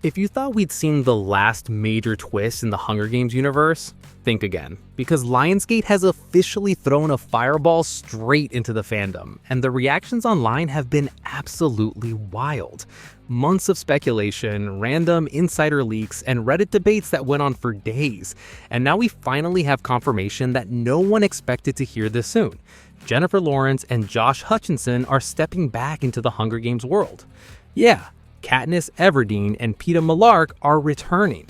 If you thought we'd seen the last major twist in the Hunger Games universe, think again, because Lionsgate has officially thrown a fireball straight into the fandom, and the reactions online have been absolutely wild. Months of speculation, random insider leaks, and Reddit debates that went on for days, and now we finally have confirmation that no one expected to hear this soon. Jennifer Lawrence and Josh Hutcherson are stepping back into the Hunger Games world. Yeah, Katniss Everdeen and Peeta Mellark are returning.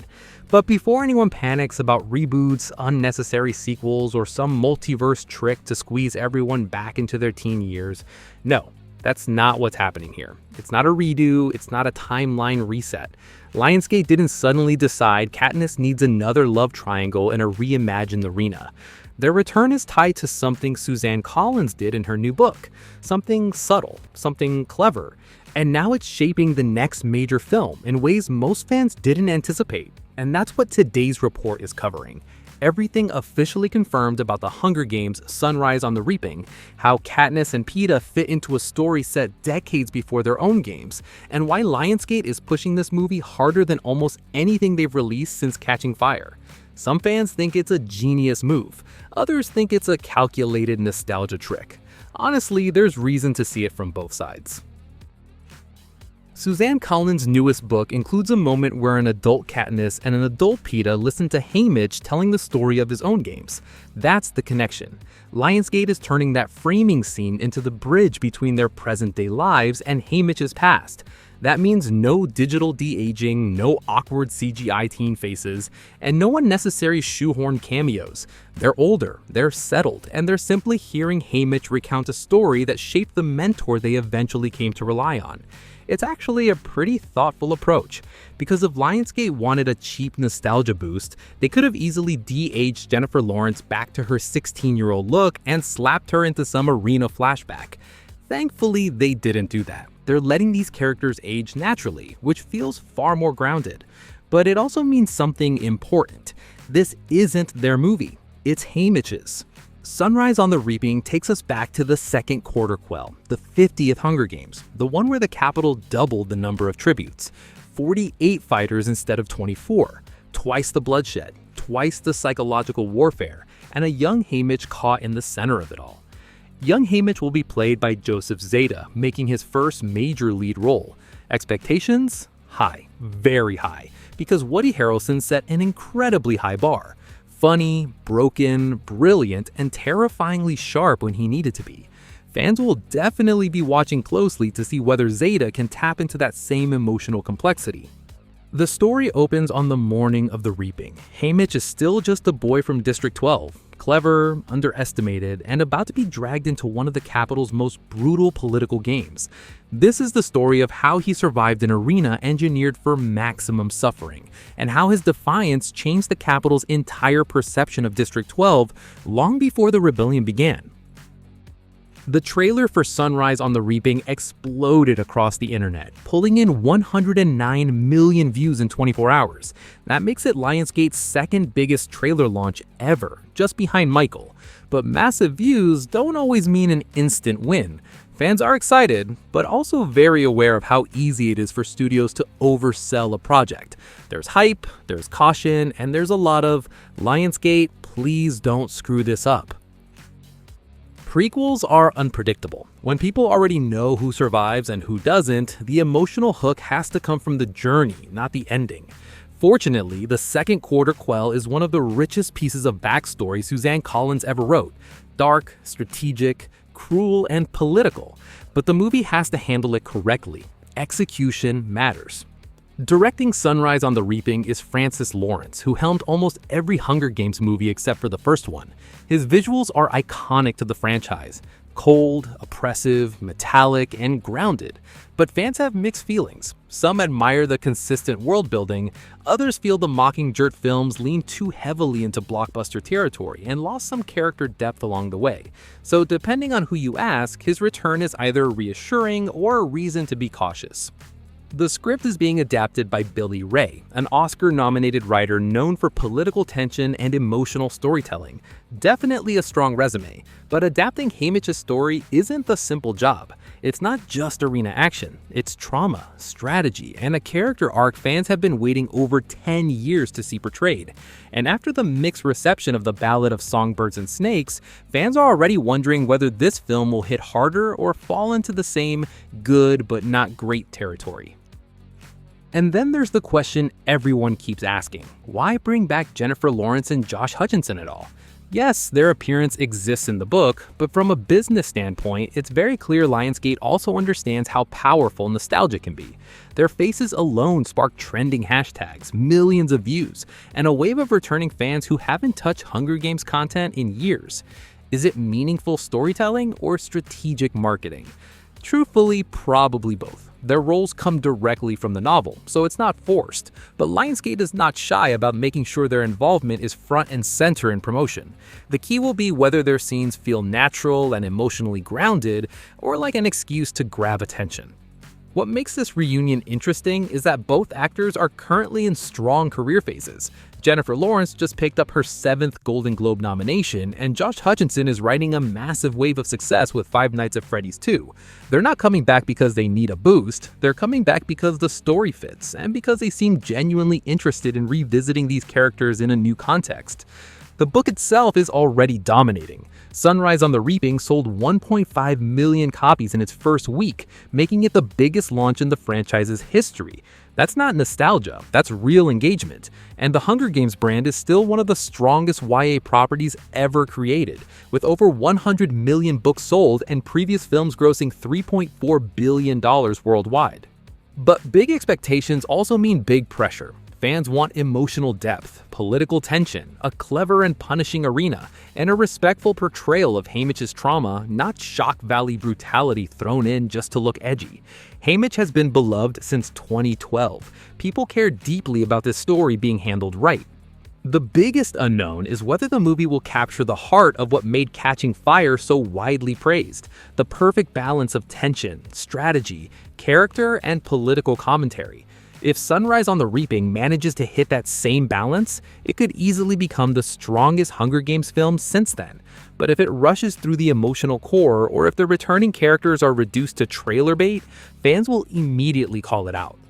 But before anyone panics about reboots, unnecessary sequels, or some multiverse trick to squeeze everyone back into their teen years, no, that's not what's happening here. It's not a redo, it's not a timeline reset. Lionsgate didn't suddenly decide Katniss needs another love triangle in a reimagined arena. Their return is tied to something Suzanne Collins did in her new book. Something subtle, something clever. And now it's shaping the next major film in ways most fans didn't anticipate. And that's what today's report is covering. Everything officially confirmed about the Hunger Games: Sunrise on the Reaping, how Katniss and Peeta fit into a story set decades before their own games, and why Lionsgate is pushing this movie harder than almost anything they've released since Catching Fire. Some fans think it's a genius move. Others think it's a calculated nostalgia trick. Honestly, there's reason to see it from both sides. Suzanne Collins' newest book includes a moment where an adult Katniss and an adult Peeta listen to Haymitch telling the story of his own games. That's the connection. Lionsgate is turning that framing scene into the bridge between their present-day lives and Haymitch's past. That means no digital de-aging, no awkward CGI teen faces, and no unnecessary shoehorned cameos. They're older, they're settled, and they're simply hearing Haymitch recount a story that shaped the mentor they eventually came to rely on. It's actually a pretty thoughtful approach, because if Lionsgate wanted a cheap nostalgia boost, they could have easily de-aged Jennifer Lawrence back to her 16-year-old look and slapped her into some arena flashback. Thankfully, they didn't do that. They're letting these characters age naturally, which feels far more grounded. But it also means something important. This isn't their movie, it's Haymitch's. Sunrise on the Reaping takes us back to the second quarter quell, the 50th Hunger Games, the one where the Capitol doubled the number of tributes. 48 fighters instead of 24, twice the bloodshed, twice the psychological warfare, and a young Haymitch caught in the center of it all. Young Haymitch will be played by Joseph Zada, making his first major lead role. Expectations? High, very high, because Woody Harrelson set an incredibly high bar. Funny, broken, brilliant, and terrifyingly sharp when he needed to be. Fans will definitely be watching closely to see whether Zada can tap into that same emotional complexity. The story opens on the morning of the reaping. Haymitch is still just a boy from District 12, clever, underestimated, and about to be dragged into one of the Capitol's most brutal political games. This is the story of how he survived an arena engineered for maximum suffering, and how his defiance changed the Capitol's entire perception of District 12 long before the rebellion began. The trailer for Sunrise on the Reaping exploded across the internet, pulling in 109 million views in 24 hours. That makes it Lionsgate's second biggest trailer launch ever, just behind Michael. But massive views don't always mean an instant win. Fans are excited, but also very aware of how easy it is for studios to oversell a project. There's hype, there's caution, and there's a lot of, Lionsgate, please don't screw this up. Prequels are unpredictable. When people already know who survives and who doesn't, the emotional hook has to come from the journey, not the ending. Fortunately, the second quarter quell is one of the richest pieces of backstory Suzanne Collins ever wrote. Dark, strategic, cruel, and political. But the movie has to handle it correctly. Execution matters. Directing Sunrise on the Reaping is Francis Lawrence, who helmed almost every Hunger Games movie except for the first one. His visuals are iconic to the franchise. Cold, oppressive, metallic, and grounded. But fans have mixed feelings. Some admire the consistent world building, others feel the Mockingjert films lean too heavily into blockbuster territory and lost some character depth along the way. So depending on who you ask, his return is either reassuring or a reason to be cautious. The script is being adapted by Billy Ray, an Oscar-nominated writer known for political tension and emotional storytelling. Definitely a strong resume, but adapting Haymitch's story isn't the simple job. It's not just arena action, it's trauma, strategy, and a character arc fans have been waiting over 10 years to see portrayed. And after the mixed reception of The Ballad of Songbirds and Snakes, fans are already wondering whether this film will hit harder or fall into the same good but not great territory. And then there's the question everyone keeps asking: why bring back Jennifer Lawrence and Josh Hutcherson at all? Yes, their appearance exists in the book, but from a business standpoint, it's very clear Lionsgate also understands how powerful nostalgia can be. Their faces alone spark trending hashtags, millions of views, and a wave of returning fans who haven't touched Hunger Games content in years. Is it meaningful storytelling or strategic marketing? Truthfully, probably both. Their roles come directly from the novel, so it's not forced, but Lionsgate is not shy about making sure their involvement is front and center in promotion. The key will be whether their scenes feel natural and emotionally grounded, or like an excuse to grab attention. What makes this reunion interesting is that both actors are currently in strong career phases. Jennifer Lawrence just picked up her 7th Golden Globe nomination, and Josh Hutcherson is riding a massive wave of success with Five Nights at Freddy's 2. They're not coming back because they need a boost, they're coming back because the story fits, and because they seem genuinely interested in revisiting these characters in a new context. The book itself is already dominating. Sunrise on the Reaping sold 1.5 million copies in its first week, making it the biggest launch in the franchise's history. That's not nostalgia, that's real engagement. And the Hunger Games brand is still one of the strongest YA properties ever created, with over 100 million books sold and previous films grossing $3.4 billion worldwide. But big expectations also mean big pressure. Fans want emotional depth, political tension, a clever and punishing arena, and a respectful portrayal of Haymitch's trauma, not shock value brutality thrown in just to look edgy. Haymitch has been beloved since 2012. People care deeply about this story being handled right. The biggest unknown is whether the movie will capture the heart of what made Catching Fire so widely praised: the perfect balance of tension, strategy, character, and political commentary. If Sunrise on the Reaping manages to hit that same balance, it could easily become the strongest Hunger Games film since then. But if it rushes through the emotional core, or if the returning characters are reduced to trailer bait, fans will immediately call it out.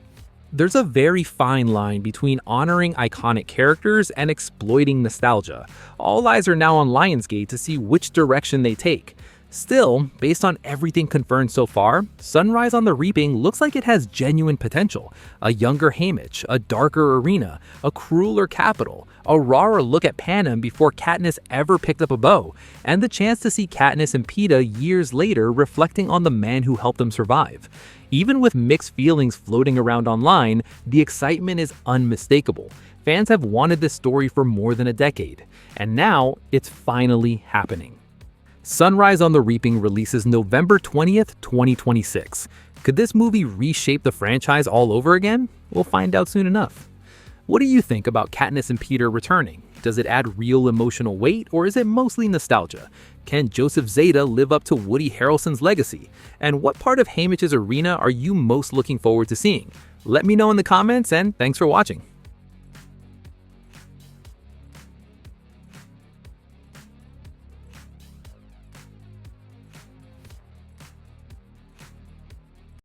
There's a very fine line between honoring iconic characters and exploiting nostalgia. All eyes are now on Lionsgate to see which direction they take. Still, based on everything confirmed so far, Sunrise on the Reaping looks like it has genuine potential. A younger Haymitch, a darker arena, a crueler capital, a rawer look at Panem before Katniss ever picked up a bow, and the chance to see Katniss and Peeta years later reflecting on the man who helped them survive. Even with mixed feelings floating around online, the excitement is unmistakable. Fans have wanted this story for more than a decade, and now it's finally happening. Sunrise on the Reaping releases November 20th, 2026. Could this movie reshape the franchise all over again? We'll find out soon enough. What do you think about Katniss and Peeta returning? Does it add real emotional weight, or is it mostly nostalgia? Can Joseph Zeta live up to Woody Harrelson's legacy? And what part of Haymitch's arena are you most looking forward to seeing? Let me know in the comments, and thanks for watching.